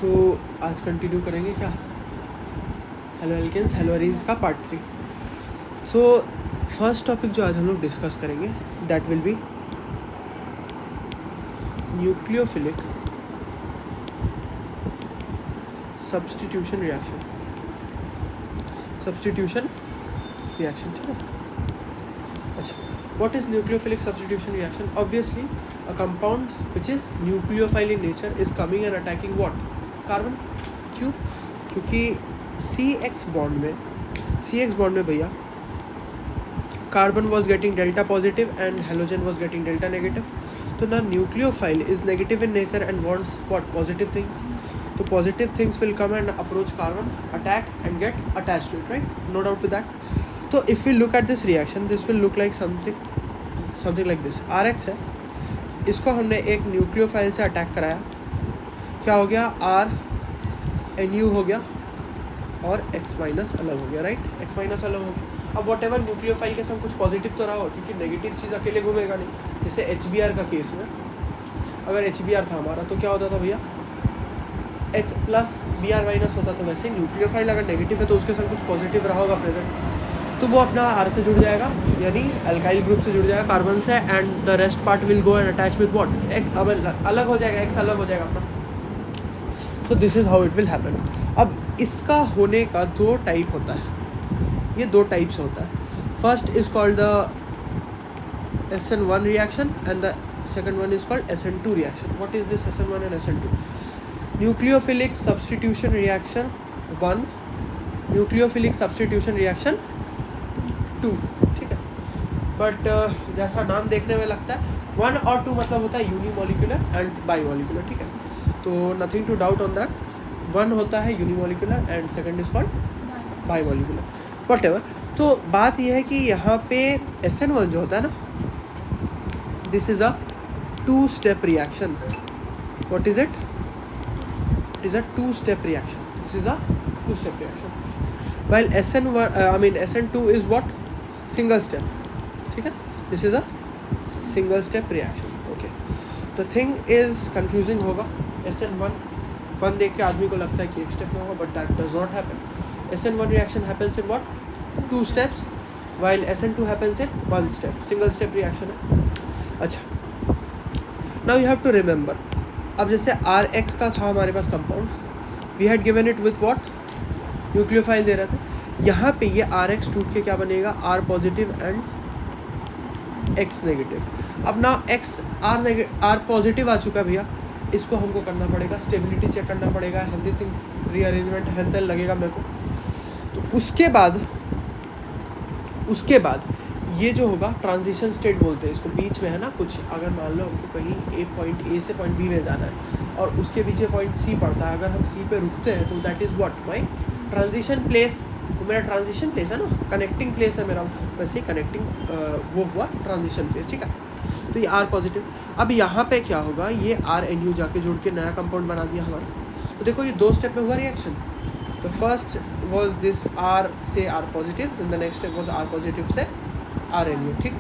तो आज कंटिन्यू करेंगे क्या हेलो एल्केन्स हेलो एरीन्स का पार्ट 3। सो फर्स्ट टॉपिक जो आज हम लोग डिस्कस करेंगे that will B nucleophilic substitution reaction. ठीक है। अच्छा, what is nucleophilic substitution reaction? Obviously a compound which is nucleophile in nature is coming and attacking what? Carbon. क्यों? क्योंकि CX bond में भैया carbon was getting delta positive and halogen was getting delta negative. तो ना nucleophile is negative in nature and wants what? Positive things. तो positive things will come and approach carbon, attack and get attached to it, right? No doubt with that. तो if we look at this reaction, this will look like something like this. RX है, इसको हमने एक nucleophile से attack कराया, क्या हो गया? RNU हो गया और X माइनस अलग हो गया, राइट? X माइनस अलग हो गया। अब वॉट एवर न्यूक्लियोफाइल के संग कुछ पॉजिटिव तो रहा हो, क्योंकि नेगेटिव चीज़ अकेले घूमेगा नहीं। जैसे HBr का केस में अगर HBr था हमारा तो क्या होता था भैया? H प्लस Br माइनस होता था। वैसे न्यूक्लियोफाइल अगर नेगेटिव है तो उसके संग कुछ पॉजिटिव रहा होगा प्रेजेंट, तो वो अपना R से जुड़ जाएगा, यानी अल्काइल ग्रुप से जुड़ जाएगा कार्बन से, and the rest part will go and attach with what? एक अलग हो जाएगा, X अलग हो जाएगा अपना। So this is how it will happen. अब इसका होने का दो टाइप होता है, ये दो टाइप से होता है। First is called the SN1 reaction and the second one is called SN2 reaction. What is this SN1 and SN2? Nucleophilic substitution reaction 1, nucleophilic substitution reaction 2, ठीक है। बट जैसा नाम देखने में लगता है 1 और 2 मतलब होता है यूनिमोलिकुलर एंड बाईमोलिकुलर, ठीक है। तो nothing to doubt on that, 1 होता है unimolecular and second is called bimolecular, whatever. तो बात यह है कि यहाँ पे SN1 जो होता है ना, this is a two-step reaction. What is it? It is a two-step reaction. This is a two-step reaction, while SN2 is what? Single step, ठीक है। This is a single step reaction, okay. The thing is confusing होगा। SN1 देख के आदमी को लगता है कि एक स्टेप में होगा, but that does not happen. SN1 reaction happens in what? 2 steps, while SN2 happens in 1 step. Single step reaction है। अच्छा, now you have to remember, अब जैसे RX का था हमारे पास कंपाउंड, we had given it with what? Nucleophile दे रहे थे। यहाँ पे ये RX टूट के क्या बनेगा? R positive and X negative. अब ना R पॉजिटिव आ चुका है भैया, इसको हमको करना पड़ेगा, स्टेबिलिटी चेक करना पड़ेगा, एवरीथिंग रीअरेंजमेंट हेल्थ लगेगा मेरे को। तो उसके बाद ये जो होगा ट्रांजिशन स्टेट बोलते हैं इसको, बीच में है ना कुछ। अगर मान लो हमको कहीं पॉइंट A से पॉइंट B में जाना है और उसके पीछे पॉइंट C पड़ता है, अगर हम C पे रुकते हैं तो that is what? My transition place. तो मेरा ट्रांजिशन प्लेस है ना, कनेक्टिंग प्लेस है मेरा, वैसे ही कनेक्टिंग वो हुआ ट्रांजिशन प्लेस, ठीक है। तो ये R पॉजिटिव। अब यहाँ पे क्या होगा? ये RNU जाके जुड़ के नया कंपाउंड बना दिया हमारा। तो देखो ये 2 स्टेप में हुआ रिएक्शन। तो फर्स्ट वॉज दिस R से R positive, then the next step was R positive से RNU, ठीक।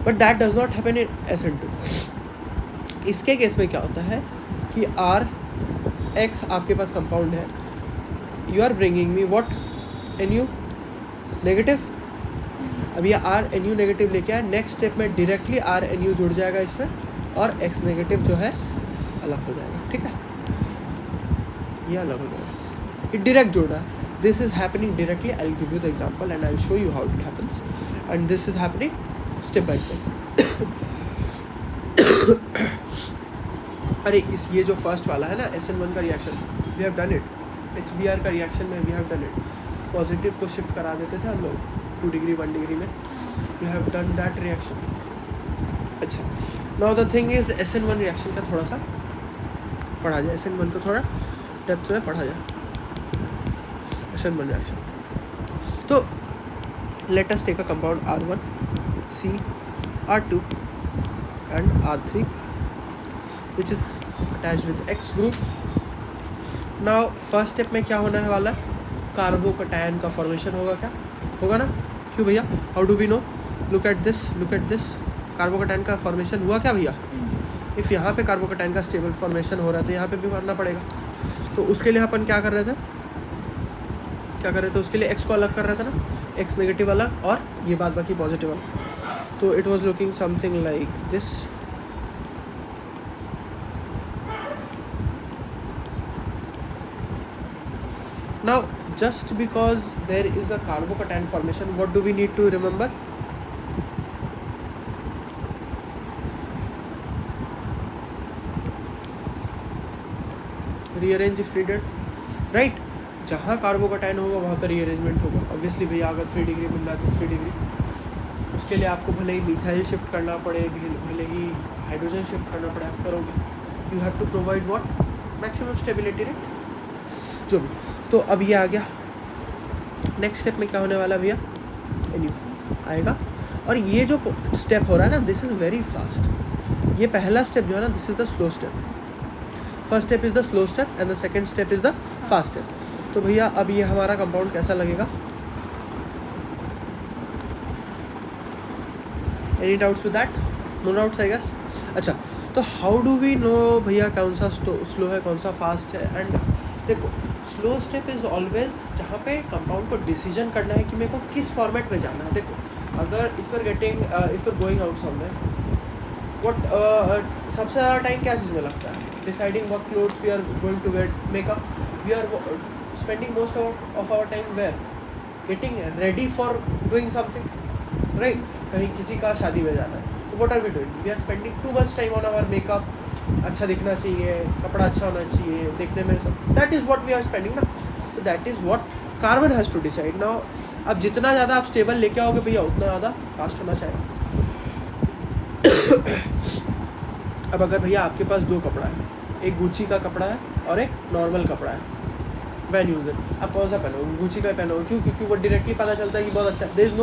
But that does not happen in SN2। इसके केस में क्या होता है कि RX आपके पास कंपाउंड है, you are bringing me what? NU negative. अब ये RNU नेगेटिव लेके आया, नेक्स्ट स्टेप में डायरेक्टली RNU जुड़ जाएगा इसमें और X नेगेटिव जो है अलग हो जाएगा, ठीक है। ये अलग हो जाएगा, ये डायरेक्ट जुड़ रहा है। This is happening directly. I will give you the example and I will show you how it happens, and this is happening step by step. अरे ये जो फर्स्ट वाला है ना SN1 का reaction, we have done it. HBr का reaction में we have done it. Positive को शिफ्ट करा देते थे हम लोग 2 डिग्री 1 डिग्री में, we have done that reaction. अच्छा, now the thing is SN1 reaction का थोड़ा सा पढ़ा जाए, SN1 को थोड़ा डेप्थ में पढ़ा जाए। SN1 रिएक्शन, तो let us take a compound R1 C R2 and R3 which is attached with X group. Now first step में क्या होने वाला है? कार्बोकैटायन का फॉर्मेशन होगा। क्या होगा ना? क्यों भैया? How do we know? Look at this carbocation का फॉर्मेशन हुआ क्या भैया? इफ़ यहाँ पे कार्बोकैटायन का स्टेबल फॉर्मेशन हो रहा है तो यहाँ पे भी करना पड़ेगा। तो उसके लिए अपन क्या कर रहे थे उसके लिए x को अलग कर रहे थे ना, x नेगेटिव अलग और ये बाद बाकी पॉजिटिव अलग. तो it was looking something like this. Now just because there is a carbocation formation, what do we need to remember? Rearrange if needed, right? जहाँ कार्बोकैटायन होगा वहाँ पर रीअरेंजमेंट होगा. ऑब्वियसली भैया अगर 3 डिग्री मिल रहा है तो 3 डिग्री, उसके लिए आपको भले ही मिथाइल शिफ्ट करना पड़े, भले ही हाइड्रोजन शिफ्ट करना पड़े, आप करोगे. You have to provide what, maximum stability, right? जो भी. तो अब ये आ गया. नेक्स्ट स्टेप में क्या होने वाला भैया, एन आएगा. और ये जो स्टेप हो रहा है ना, दिस इज़ वेरी फास्ट. ये पहला स्टेप जो है ना, this is the slow step. First step is the slow step and the second step is the fast step. तो भैया अब ये हमारा कंपाउंड कैसा लगेगा? Any doubts with that? No doubts I guess. अच्छा, तो हाउ डू वी नो भैया कौन सा स्लो है, कौन सा फास्ट है? एंड देखो, स्लो स्टेप इज़ ऑलवेज जहाँ पे कंपाउंड को डिसीजन करना है कि मेरे को किस फॉर्मेट में जाना है. देखो, अगर if you're going out somewhere, what सबसे ज़्यादा टाइम क्या चीज़ में लगता है? Deciding what clothes we are going to wear, makeup. We are spending most of our time where, getting ready for doing something, right? कहीं किसी का शादी में जाना है, तो what are we doing? We are spending too much time on our makeup. अच्छा दिखना चाहिए, कपड़ा अच्छा होना चाहिए, देखने में सब. That is what we are spending ना. तो that is what carbon has to decide. Now अब जितना ज़्यादा आप स्टेबल लेके आओगे भैया, उतना ज़्यादा फास्ट होना चाहिए. अब अगर भैया आपके पास 2 कपड़ा है, एक गुची का कपड़ा है और एक नॉर्मल कपड़ा है, वैन यूज इट, आप कौन सा पहनोगे? गुची का पहनोगे. क्यों? क्योंकि वो डायरेक्टली पता चलता है कि बहुत अच्छा. देयर इज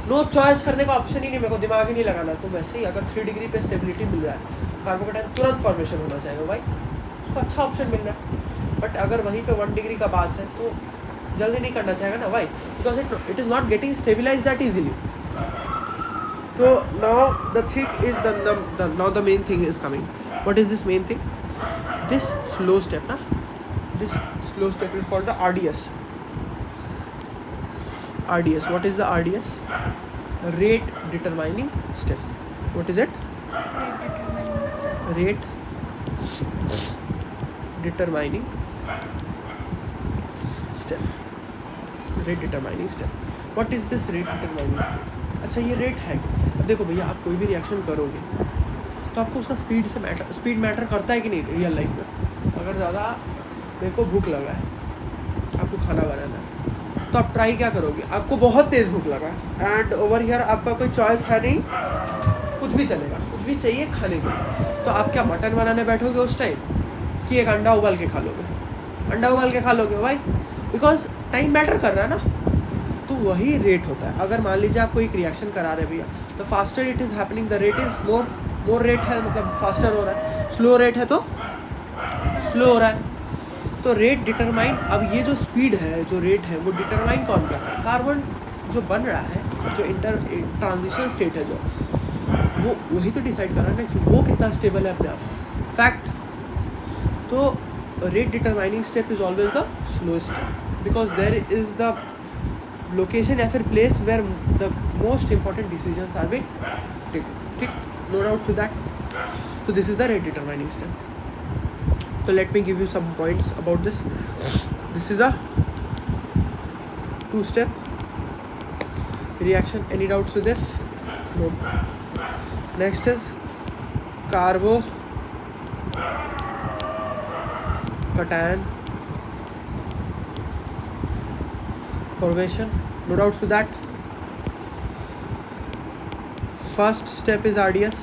नो चॉइस करने का ऑप्शन ही नहीं, मेरे को दिमाग ही नहीं लगाना. तो वैसे ही अगर 3 डिग्री पे स्टेबिलिटी मिल रहा है, कार्बोकैटायन तुरंत फॉर्मेशन होना चाहिए भाई, उसको अच्छा ऑप्शन मिल रहा है. बट अगर वहीं पे 1 डिग्री का बात है तो जल्दी नहीं करना चाहेगा ना. Why? Because it is not getting stabilize that easily. तो now the thing is the main thing is coming. What is this main thing? This slow step ना, this slow step is called the RDS. RDS, what is the RDS? Rate determining step. What is it? Rate determining step. Rate determining step. What is this rate determining step? अच्छा, ये rate है क्या? अब देखो भैया, आप कोई भी रिएक्शन करोगे तो आपको उसका स्पीड मैटर करता है कि नहीं रियल लाइफ में? अगर ज़्यादा मेरे को भूख लगा है, आपको खाना बनाना है, तो आप ट्राई क्या करोगे? आपको बहुत तेज़ भूख लगा है एंड ओवर हियर आपका कोई चॉइस है नहीं, कुछ भी चलेगा, कुछ भी चाहिए खाने को. तो आप क्या मटन बनाने बैठोगे उस टाइम, कि एक अंडा उबाल के खा लोगे? अंडा उबाल के खा लोगे भाई, बिकॉज टाइम मैटर कर रहा है ना. तो वही रेट होता है. अगर मान लीजिए आपको एक रिएक्शन करा रहे भैया, तो faster it is happening, the rate is more rate है, मतलब फास्टर हो रहा है. स्लो रेट है तो स्लो हो रहा है. तो रेट डिटरमाइन, अब ये जो स्पीड है, जो रेट है, वो डिटरमाइन कौन कर रहा है? कार्बन जो बन रहा है, जो ट्रांजिशन स्टेट है, जो वो वही तो डिसाइड कर रहा है ना कि वो कितना स्टेबल है अपने आप. फैक्ट. तो rate determining step is always the slow step, because there is the location या फिर place where the most important decisions are being taken. ठीक, नो डाउट विद दैट. तो this is the rate determining step. So let me give you some points about this. This is a 2-step reaction. Any doubts with this? No. Next is carbocation formation. No doubts with that. First step is RDS.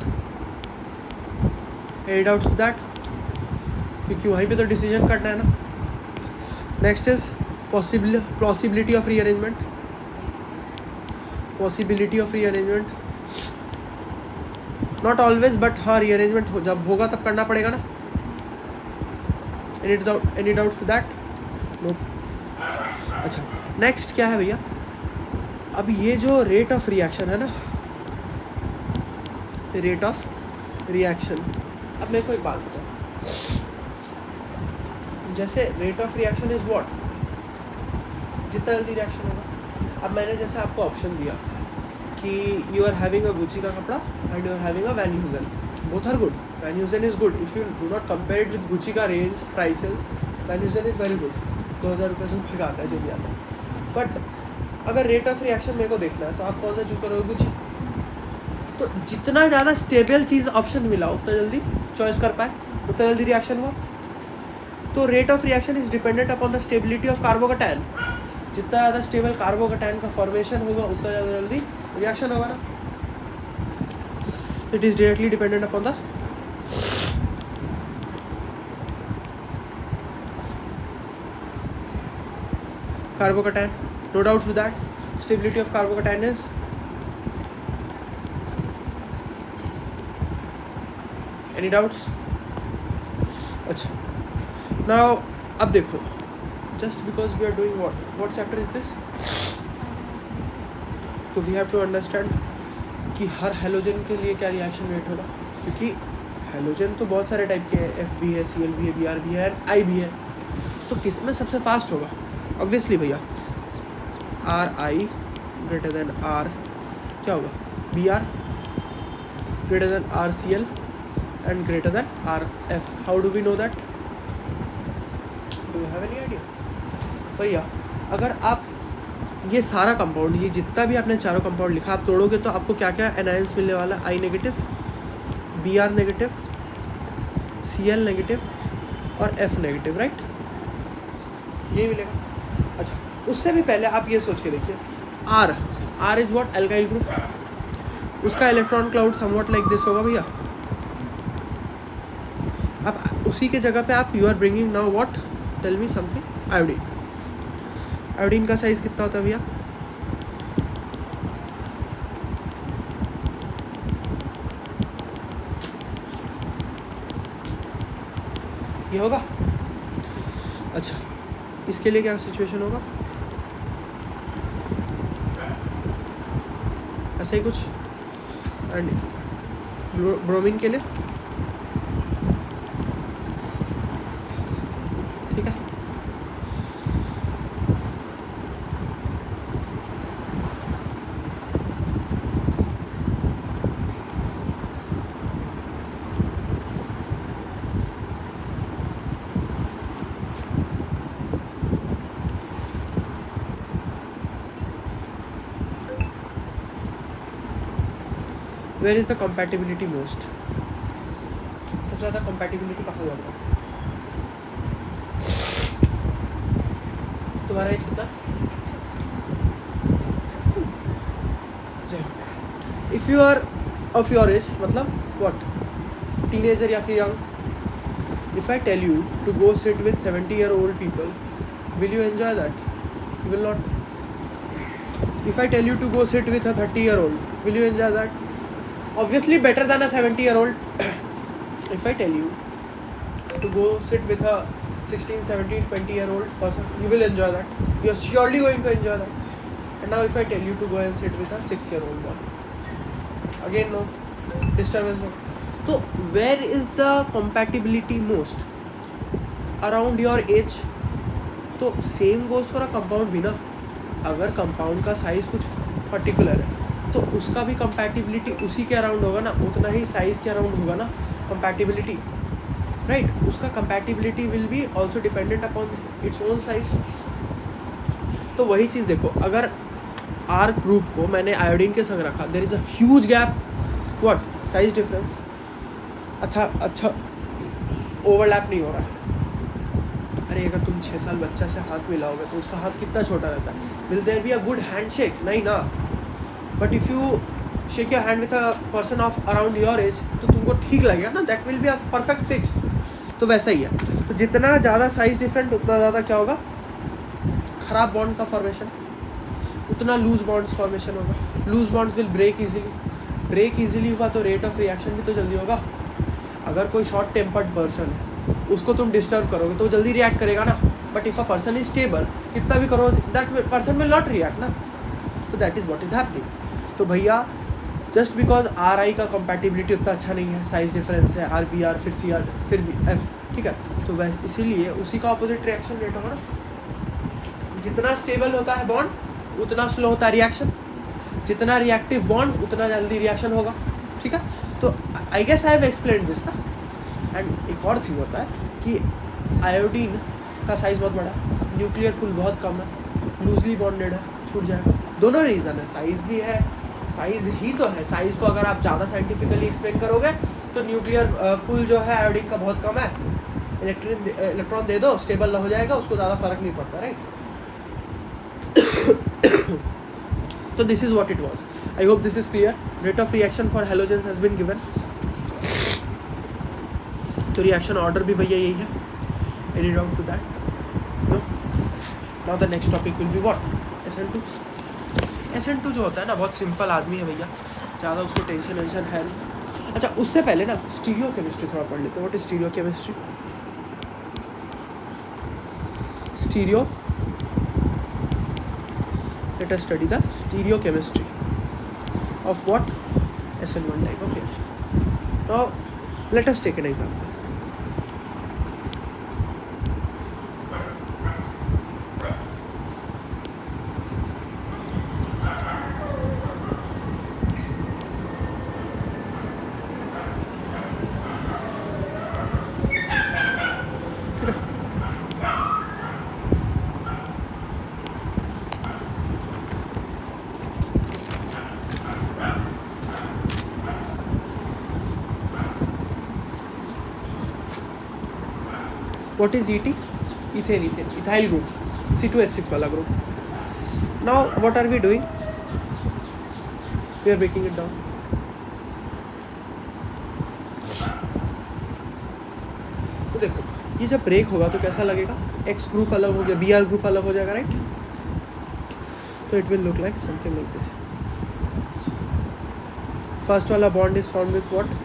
Any doubts with that? क्योंकि वहीं पे तो decision करना है ना. Next is possibility of rearrangement. Possibility of rearrangement, not always, but हाँ rearrangement जब होगा तब करना पड़ेगा ना. Any doubts with that? No. अच्छा, नेक्स्ट क्या है भैया? अब ये जो रेट ऑफ रिएक्शन है ना, रेट ऑफ रिएक्शन. अब मेरे को एक बात बताओ, जैसे rate of reaction is what, जितना जल्दी रिएक्शन होगा. अब मैंने जैसे आपको ऑप्शन दिया कि you are having a Gucci का कपड़ा and you are having a Van Heusen, both are good. Van Heusen is good if you do not compare it with Gucci का range prices. Van Heusen is very good, 2000 रुपये से ऊपर आता है जो भी आता है. बट अगर रेट ऑफ रिएक्शन मेरे को देखना है तो आप कौन सा चूज़ करोगे? गुची. तो जितना ज़्यादा स्टेबल चीज़ ऑप्शन मिला उतना जल्दी चॉइस कर पाए, उतना जल्दी रिएक्शन हुआ. तो rate of reaction is dependent upon the stability of carbocation. जितना ज़्यादा स्टेबल कार्बोकैटायन का फॉर्मेशन होगा उतना ज़्यादा जल्दी रिएक्शन होगा ना. It is directly dependent upon the carbocation. No doubts with that. Stability of carbocation is any doubts? अच्छा. Now अब देखो, just because we are doing what chapter is this? तो we have to understand कि हर halogen के लिए क्या reaction rate होगा, क्योंकि हेलोजन तो बहुत सारे टाइप के हैं. एफ भी है, सी एल भी है, बी आर भी है, आई भी है. तो किस में सबसे फास्ट होगा? ऑब्वियसली भैया R I greater than R क्या होगा? B R greater than R C L and greater than R F. How do we know that? Do you have any idea? भैया अगर आप ये सारा कंपाउंड, ये जितना भी आपने चारों कंपाउंड लिखा, आप तोड़ोगे तो आपको क्या क्या एनायंस मिलने वाला है? I negative, B R negative, C L negative और एफ नेगेटिव, राइट? ये मिलेगा. अच्छा, उससे भी पहले आप ये सोच के देखिए, R is what? Alkyl group. उसका electron cloud somewhat like this होगा भैया. अब उसी के जगह पे आप you are bringing now what? Tell me something. Iodine. Iodine का साइज कितना होता है भैया? ये होगा. अच्छा, इसके लिए क्या सिचुएशन होगा? ऐसा ही कुछ. एंड ब्रोमीन के लिए ठीक है. Where is the compatibility most? सबसे ज़्यादा कंपैटिबिलिटी कहाँ होगा? तुम्हारा एज कितना? If you are of your age, मतलब व्हाट? टीनेजर या फिर young. If I tell you to go sit with 70-year-old people, will you enjoy that? You will not. If I tell you to go sit with a 30-year-old, will you enjoy that? Obviously better than a 70-year-old. If I tell you to go sit with a 16, 17, 20-year-old person, you will enjoy that. You are surely going to enjoy that. And now if I tell you to go and sit with a 6-year-old boy, again no disturbance. So where is the compatibility most? Around your age. तो same goes for a compound भी ना. अगर compound का size कुछ particular है तो उसका भी कंपैटिबिलिटी उसी के अराउंड होगा ना, उतना ही साइज़ के अराउंड होगा ना कंपैटिबिलिटी, राइट? उसका compatibility will be also dependent upon its own size. तो वही चीज़ देखो, अगर आर ग्रुप को मैंने आयोडीन के संग रखा, there is a huge gap. What? Size difference. अच्छा ओवरलैप नहीं हो रहा है. अरे अगर तुम 6 साल बच्चा से हाथ मिलाओगे तो उसका हाथ कितना छोटा रहता है? Will there be a good hand shake? नहीं ना. But if you shake your hand with a person of around your age तो तुमको ठीक लगेगा ना. That will be a perfect fix. तो वैसा ही है. तो जितना ज़्यादा साइज डिफरेंट उतना ज़्यादा क्या होगा? ख़राब बॉन्ड का फॉर्मेशन. उतना लूज बॉन्ड्स फॉर्मेशन होगा. Loose bonds will break easily. Break easily हुआ तो रेट ऑफ रिएक्शन भी तो जल्दी होगा. अगर कोई शॉर्ट टेम्पर्ड पर्सन है उसको तुम डिस्टर्ब करोगे तो जल्दी रिएक्ट करेगा ना. But if a person is stable, कितना भी करो that person will not react ना. तो that is what is happening. तो भैया जस्ट बिकॉज आर आई का कंपैटिबिलिटी उतना अच्छा नहीं है, साइज डिफरेंस है, आर बी आर फिर सी आर फिर भी एफ, ठीक है। तो वैसे इसीलिए उसी का ऑपोजिट रिएक्शन रेट होगा ना, जितना स्टेबल होता है बॉन्ड उतना स्लो होता है रिएक्शन, जितना रिएक्टिव बॉन्ड उतना जल्दी रिएक्शन होगा, ठीक है। तो I guess I have explained this ना। एंड एक और थिंग होता है कि आयोडीन का साइज़ बहुत बड़ा है, न्यूक्लियर पुल बहुत कम है, लूजली बॉन्डेड है, छूट जाएगा। दोनों रीज़न है, साइज़ भी है, साइज़ ही तो है। साइज़ को अगर आप ज़्यादा साइंटिफिकली एक्सप्लेन करोगे तो न्यूक्लियर पुल जो है आयोडीन का बहुत कम है, इलेक्ट्रॉन दे दो स्टेबल हो जाएगा, उसको ज़्यादा फर्क नहीं पड़ता, राइट। तो this is what it was. I hope this is clear. Rate of reaction for halogens has been given. तो रिएक्शन ऑर्डर भी भैया यही है। Any doubt with that? No. Now the next topic will be what? SN2। SN2 जो होता है ना, बहुत सिंपल आदमी है भैया, ज़्यादा उसको टेंशन है नहीं। अच्छा, उससे पहले ना स्टीरियो केमिस्ट्री थोड़ा पढ़ लेते हैं। What is stereo chemistry? Stereo, let us study the stereochemistry of what? SN1 type of reaction. Now let us take an example. What is ET? Ethane, ethyl group, C2H6 वाला group. Now what are we doing? We are breaking it down. तो देखो, ये जब break होगा तो कैसा लगेगा? X group अलग हो गया, Br ग्रुप अलग हो जाएगा, राइट? तो it will look like something like this. First वाला bond is formed with what?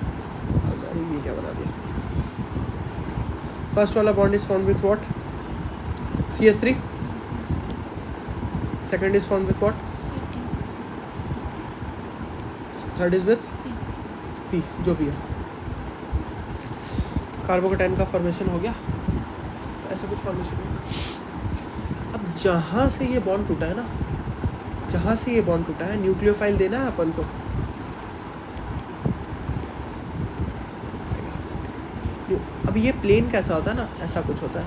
ये क्या बना दिया? First वाला bond is formed with what? CS3. Second is formed with what? Third is with P, जो भी है। कार्बोकेटाइन का फॉर्मेशन हो गया, ऐसा कुछ फॉर्मेशन हो गया। अब जहाँ से ये बॉन्ड टूटा है ना, जहाँ से ये बॉन्ड टूटा है, न्यूक्लियोफाइल देना है अपन को। अब ये प्लेन कैसा होता है ना, ऐसा कुछ होता है।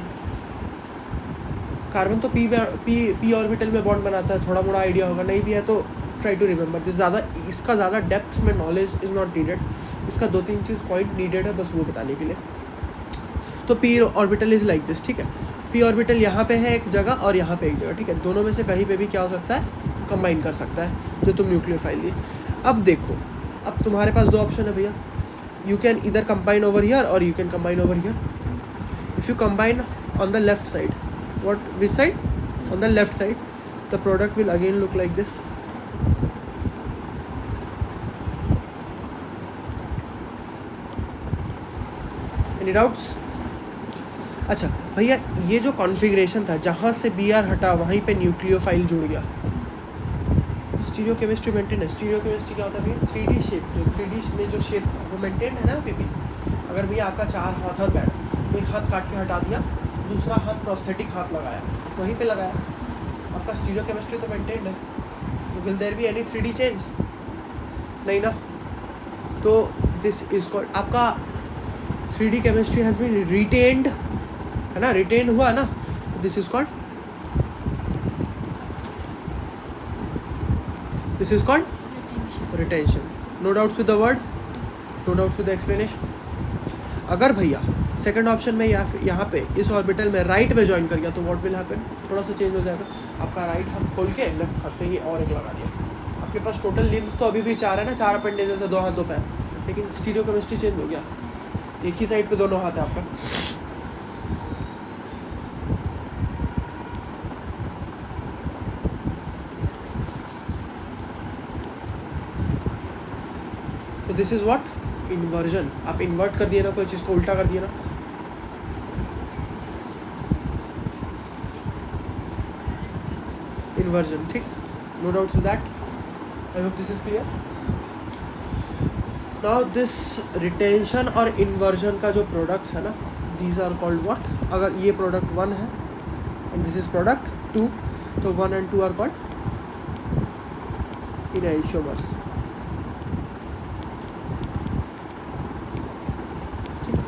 कार्बन तो पी ऑर्बिटल में बॉन्ड बनाता है, थोड़ा मोड़ा आइडिया होगा, नहीं भी है तो ट्राई टू रिमेंबर दिस। ज़्यादा इसका ज़्यादा डेप्थ में नॉलेज इज़ नॉट नीडेड, इसका 2-3 चीज़ पॉइंट नीडेड है बस वो बताने के लिए। तो P orbital is like this, ठीक है। पी ऑर्बिटल यहाँ पे है एक जगह और यहाँ पे एक जगह, ठीक है। दोनों में से कहीं पे भी क्या हो सकता है? कंबाइन कर सकता है, जो तुम न्यूक्लियोफाइल दी। अब देखो, अब तुम्हारे पास 2 ऑप्शन है भैया। You can either combine over here or you can combine over here. If you combine on the left side, which side? On the left side, the product will again look like this. Any doubts? अच्छा भैया, ये जो configuration था, जहाँ से Br हटा वहीं पे न्यूक्लियोफाइल जुड़ गया। स्टीरियो केमिस्ट्री मेंटेन है। स्टीरियो केमिस्ट्री क्या होता है भैया? 3D शेप, जो 3D में जो शेप वो मेंटेन है ना अभी भी। अगर भैया आपका 4 हाथ और पैर, एक हाथ काट के हटा दिया, दूसरा हाथ प्रोस्थेटिक हाथ लगाया, वहीं पे लगाया, आपका स्टीरियो केमिस्ट्री तो मेंटेन्ड है। तो will there be any 3D change? नहीं ना। तो दिस इज कॉल्ड, आपका 3D chemistry has been retained, है ना, रिटेन हुआ ना। This is called This is called retention. No doubts with the word? No doubts with the explanation? अगर भैया सेकंड ऑप्शन में यहाँ पे इस ऑर्बिटल में राइट में ज्वाइन कर गया तो व्हाट विल हैपन? थोड़ा सा चेंज हो जाएगा। आपका राइट हाथ खोल के लेफ्ट हाथ पे ये और एक लगा दिया। आपके पास टोटल लिम्स तो अभी भी 4 है ना, 4 अपेंडेजेस है, 2 हाथ 2 पैर, लेकिन स्टीरियो केमिस्ट्री चेंज हो गया। एक ही साइड पे दोनों हाथ है आपका। तो दिस इज व्हाट? इन्वर्जन। आप इन्वर्ट कर दिए ना, कोई चीज़ को उल्टा कर दिए ना। इन्वर्जन, ठीक। No doubt with that. I hope this is clear. Now this retention और इन्वर्जन का जो प्रोडक्ट्स है ना, these are called what? अगर ये product 1 है and this is product 2, तो 1 and 2 are called enantiomers. ठीक है.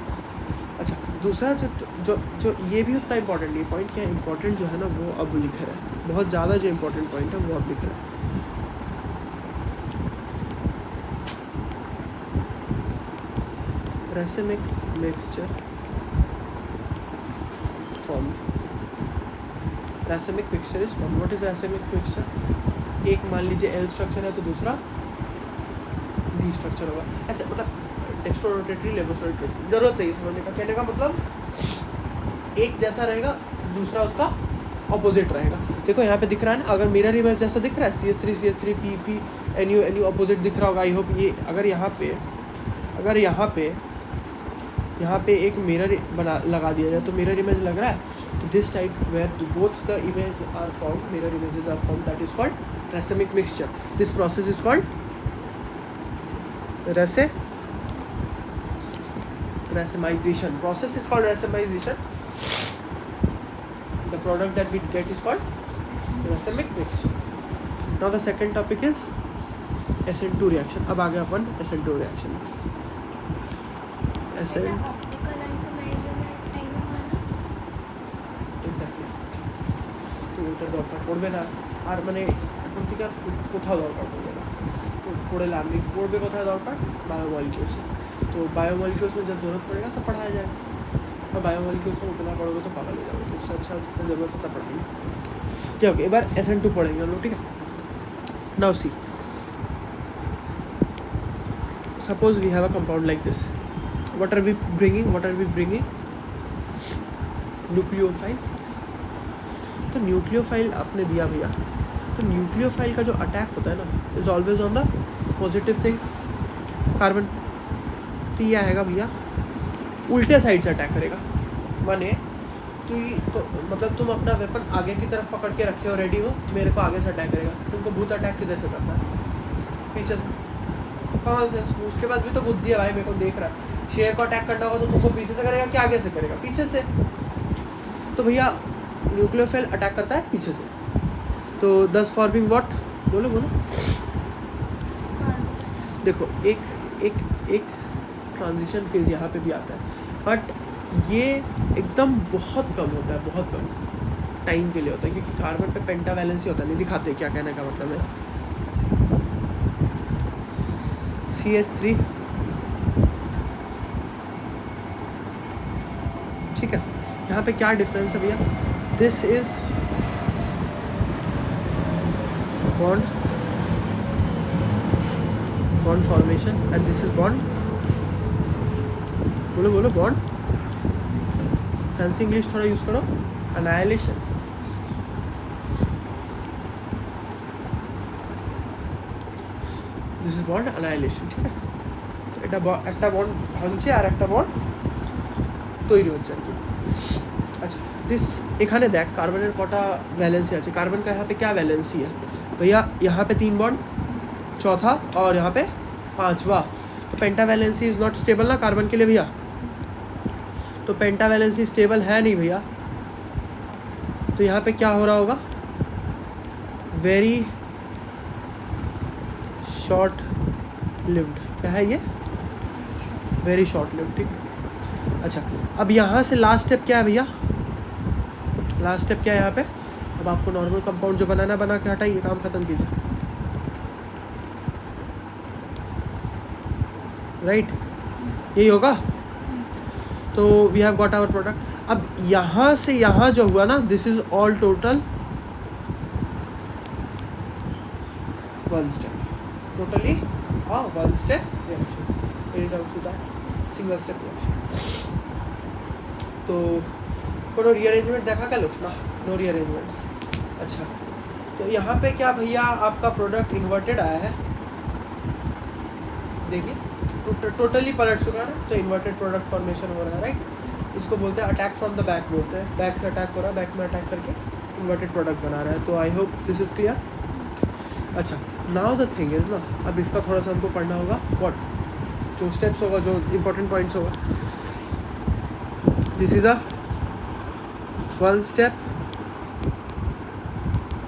अच्छा, दूसरा जो ये भी उतना इम्पोर्टेंट नहीं पॉइंट, क्या इम्पोर्टेंट जो है ना वो अब लिख रहा है, बहुत ज़्यादा जो इम्पोर्टेंट पॉइंट है वो अब लिख रहा है. racemic mixture formed. racemic mixture is formed. What is racemic mixture? एक मान लीजिए L स्ट्रक्चर है तो दूसरा D स्ट्रक्चर होगा, ऐसे मतलब डेक्स्ट्रोरोटेटरी लेवोस्ट्रोरोटेटरी, जरूरत नहीं समझने का. कहने का मतलब एक जैसा रहेगा, दूसरा उसका ऑपोजिट रहेगा. देखो यहाँ पे दिख रहा है ना, अगर मिरर इमेज जैसा दिख रहा है CH3 PP NU ऑपोजिट दिख रहा होगा. आई होप ये अगर यहाँ पे एक मिरर बना लगा दिया जाए तो मिरर इमेज लग रहा है. तो this type where both the image are formed, mirror images are formed, that is called racemic mixture. This process is called racemization. Process is called racemization. The product that we get is called racemic mixture. Now the second topic is SN2 reaction. अब आगे अपन SN2 reaction. Optical isomerism time হয় না exactly. তো ওটা দরকার পড়বে না আর, মানে এখন থেকে আর কোথাও দরকার পড়বে না. তো পড়ে लाभ नहीं. पढ़े कोথায় दरकार? बायोमॉलिक्यूल्स. तो बायोमॉलिक्यूल्स में जब जरूरत पड़ेगा तो पढ़ाया जाएगा, और बायोमॉलिक्यूल्स में उतना पढ़ोगे तो पागल हो जाओगे. तो उससे अच्छा जितना जरूरत है तब पढ़ाएंगे. चलो ओके, एक बार SN2 पढ़ेंगे हम लोग, ठीक है. Now see, suppose we have a compound like this. What are we bringing? Nucleophile. तो न्यूक्लियोफाइल आपने दिया भैया, तो न्यूक्लियोफाइल का जो अटैक होता है ना is always on the positive thing, carbon. तो ये आएगा भैया उल्टे साइड से अटैक करेगा. माने तो मतलब तुम अपना वेपन आगे की तरफ पकड़ के रखे हो, रेडी हो, मेरे को आगे से अटैक करेगा. तुमको भूत अटैक किधर से करता है? पीछे से. कहाँ से? उसके पास भी तो बुद्धि है भाई, मेरे को देख रहा है. शेर को अटैक करना होगा तो तुमको पीछे से करेगा कि आगे से करेगा? पीछे से. तो भैया न्यूक्लियोफाइल अटैक करता है पीछे से. तो दस फॉर्मिंग व्हाट? बोलो. देखो एक ट्रांजिशन फेज यहाँ पे भी आता है, बट ये एकदम बहुत कम होता है, बहुत कम टाइम के लिए होता है, क्योंकि कार्बन पे पेंटावैलेंसी होता है. नहीं दिखाते क्या कहने का मतलब है. CH3, ठीक है. यहाँ पे क्या डिफरेंस है भैया? This is bond formation and this is bond. बोलो बॉन्ड. फैंसी इंग्लिश थोड़ा यूज करो. Annihilation. This is bond annihilation, ठीक है. तो একটা বন্ড ভাঙছে আর একটা বন্ড তৈরি হচ্ছে আর কি. अच्छा, दिस এখানে দেখ কার্বনের কটা वैलेंसी আছে. कार्बन का यहाँ पे क्या वैलेंसी है भैया? यहाँ पे 3 बॉन्ड, चौथा और यहाँ पे 5वां. तो पेंटावैलेंसी इज नॉट स्टेबल ना कार्बन के लिए भैया. तो पेंटावैलेंसी स्टेबल है नहीं भैया. तो यहाँ पे क्या हो रहा होगा? Very short lived. क्या है ये? वेरी शॉर्ट लिव्ड, ठीक है. अच्छा, अब यहाँ से लास्ट स्टेप क्या है भैया? लास्ट स्टेप क्या है यहाँ पे? अब आपको नॉर्मल कंपाउंड जो बनाना बना के हटाइए, काम खत्म कीजिए. राइट, यही होगा. तो we have got our product. अब यहाँ से यहाँ जो हुआ ना, this is all total 1 step. Totally 1 step reaction. Any doubts with that? Single step reaction. तो कोनो रीअरेंजमेंट देखा क्या लोग ना? No rearrangements. अच्छा, तो यहाँ पे क्या भैया आपका प्रोडक्ट इन्वर्टेड आया है. देखिए टोटली पलट चुका है ना, तो इन्वर्टेड प्रोडक्ट फॉर्मेशन हो रहा है. राइट, इसको बोलते हैं अटैक फ्रॉम द बैक बोलते हैं. बैक से अटैक हो रहा है, बैक में अटैक करके इन्वर्टेड प्रोडक्ट बना रहा है. तो आई होप दिस इज क्लियर. अच्छा, नाउ द थिंग इज ना, अब इसका थोड़ा सा हमको पढ़ना होगा. व्हाट जो स्टेप्स होगा, जो इम्पोर्टेंट पॉइंट्स होगा. This is a one step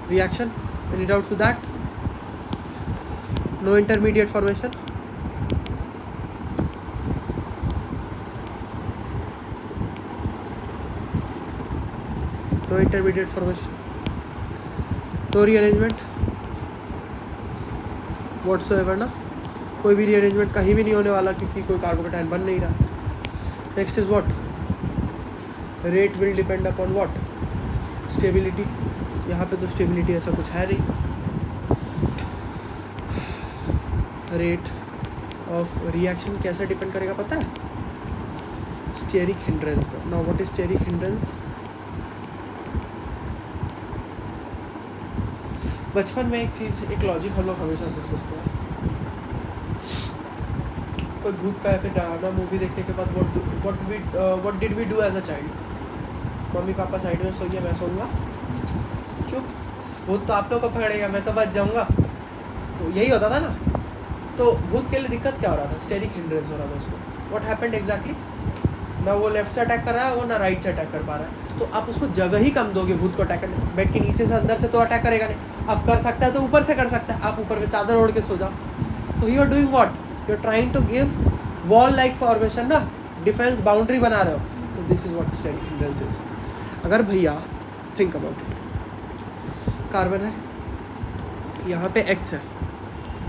reaction. Any doubts with that? No intermediate formation. No intermediate formation. No rearrangement whatsoever ना, कोई भी rearrangement कहीं भी नहीं होने वाला क्योंकि कोई कार्बोकेटायन बन नहीं रहा. Next is what? Rate will depend upon what? Stability. यहाँ पे तो stability ऐसा कुछ है नहीं. Rate of reaction कैसे depend करेगा पता है? Steric hindrance पर. Now what is steric hindrance? बचपन में एक लॉजिक हम लोग हमेशा से सोचते हैं. कोई भूत का या फिर डरावना मूवी देखने के बाद what did we do as a child? Mummy papa side में सोइए, मैं सोऊंगा चुप. भूत तो आप लोग को पकड़ेगा, मैं तो बच जाऊंगा. तो यही होता था ना. तो भूत के लिए दिक्कत क्या हो रहा था? स्टेरिक हिंड्रेंस हो रहा था उसको. What happened exactly? ना वो लेफ्ट से अटैक कर रहा है, वो ना राइट से अटैक कर पा रहा है. तो आप उसको जगह ही कम दोगे भूत को अटैक करने. बेड के नीचे से अंदर से तो अटैक करेगा नहीं. अब कर सकता है तो ऊपर से कर सकता है. आप ऊपर पे चादर ओढ़ के सो जाओ. तो you are doing what? You are trying to give wall like formation ना, डिफेंस बाउंड्री बना रहे हो. तो this is what steric hindrance is. अगर भैया थिंक अबाउट इट, कार्बन है, यहाँ पे X है.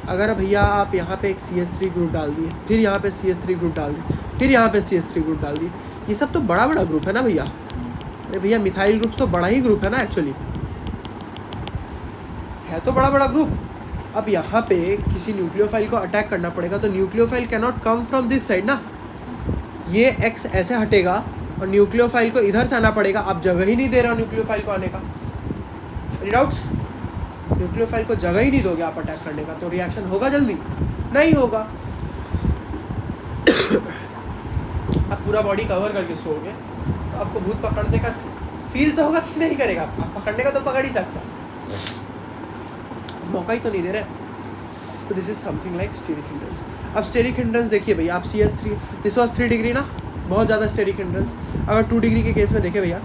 अगर भैया आप यहाँ पे एक CH3 ग्रुप डाल दिए, फिर यहाँ पे CH3 ग्रुप डाल दिए, फिर यहाँ पे CH3 ग्रुप डाल दिए, ये सब तो बड़ा बड़ा ग्रुप है ना भैया. अरे भैया मिथाइल ग्रुप तो बड़ा ही ग्रुप है ना, एक्चुअली है तो बड़ा बड़ा ग्रुप. अब यहाँ पे किसी न्यूक्लियोफाइल को अटैक करना पड़ेगा तो nucleophile can not come from this side ना. ये X ऐसे हटेगा और न्यूक्लियोफाइल को इधर से आना पड़ेगा. आप जगह ही नहीं दे रहे हो न्यूक्लियोफाइल को आने का. डाउट्स? न्यूक्लियोफाइल को जगह ही नहीं दोगे आप अटैक करने का, तो रिएक्शन होगा जल्दी? नहीं होगा. आप पूरा बॉडी कवर करके सोओगे तो आपको भूत पकड़ने का फील तो होगा कि नहीं करेगा. आप पकड़ने का तो पकड़ ही सकता, मौका ही तो नहीं दे रहे. तो this is something like steric hindrance. अब स्टेरिक हिंड्रेंस देखिए भैया, आप CH3, दिस वाज 3 डिग्री ना, बहुत ज़्यादा स्टेरिक हिंड्रेंस. अगर 2 डिग्री के केस में देखें भैया,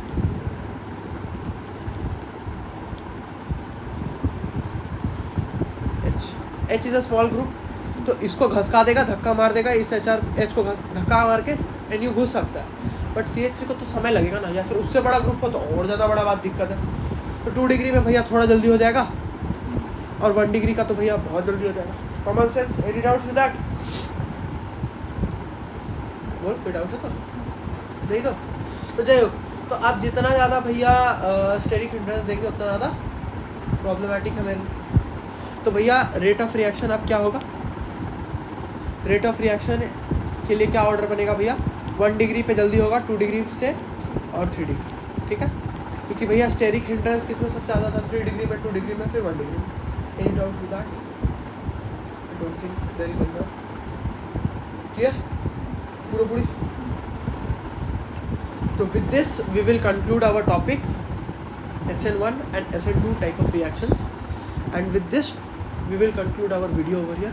H is a small group, तो इसको घसका देगा, धक्का मार देगा, इस H को धक्का मार के NU घुस सकता है. बट CH3 को तो समय लगेगा ना, या फिर उससे बड़ा ग्रुप हो तो और ज़्यादा बड़ा बात दिक्कत है. तो 2 डिग्री में भैया थोड़ा जल्दी हो जाएगा, और 1 डिग्री का तो भैया बहुत जल्दी हो जाएगा. Common sense. Any doubt with that? बोल, कोई डाउट है तो? नहीं तो जय हो. तो आप जितना ज़्यादा भैया स्टेरिक हिंड्रेंस देंगे उतना ज़्यादा प्रॉब्लमेटिक है मेरे. तो भैया रेट ऑफ रिएक्शन अब क्या होगा? रेट ऑफ रिएक्शन के लिए क्या ऑर्डर बनेगा भैया? 1 डिग्री पे जल्दी होगा, 2 डिग्री से और 3 डिग्री. ठीक है, क्योंकि भैया स्टेरिक हिंड्रेंस किस में सबसे ज़्यादा था? 3 डिग्री में, 2 डिग्री में, फिर 1 डिग्री में. Any doubt with that? I don't think there is any doubt. Clear पूरी. तो with this we will conclude our topic SN1 and SN2 type of reactions, and with this we will conclude our video over here.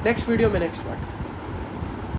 Next video में next part.